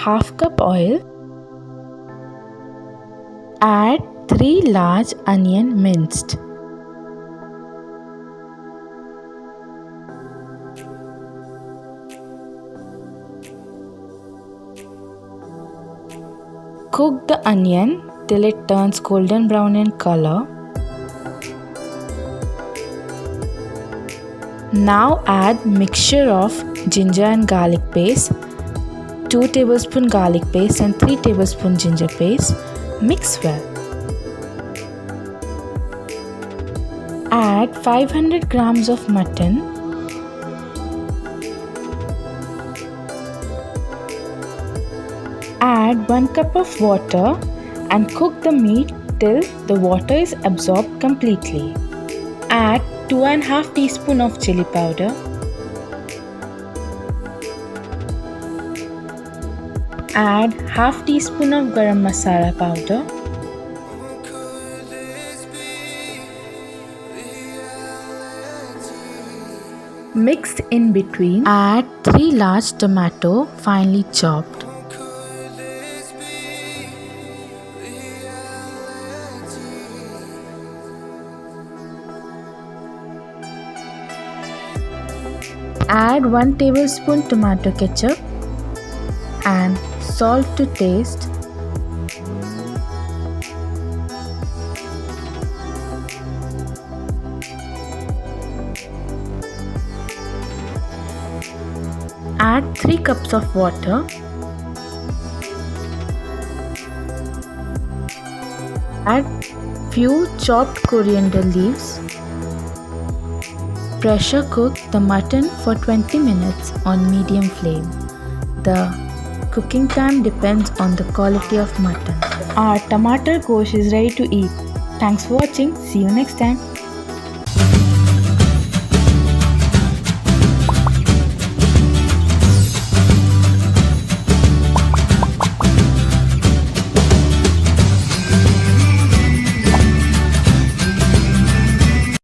half cup oil. Add 3 large onion minced. Cook the onion till it turns golden brown in color. Now add mixture of ginger and garlic paste, 2 tablespoon garlic paste and 3 tablespoon ginger paste. Mix well. Add 500 grams of mutton. Add 1 cup of water and cook the meat till the water is absorbed completely. Add 2.5 teaspoons of chilli powder. Add half teaspoon of garam masala powder. Mix in between. Add 3 large tomato finely chopped. Add 1 tablespoon tomato ketchup and salt to taste. Add 3 cups of water. Add few chopped coriander leaves. Pressure cook the mutton for 20 minutes on medium flame. The cooking time depends on the quality of mutton. Our Tamatar Gosht is ready to eat. Thanks for watching. See you next time.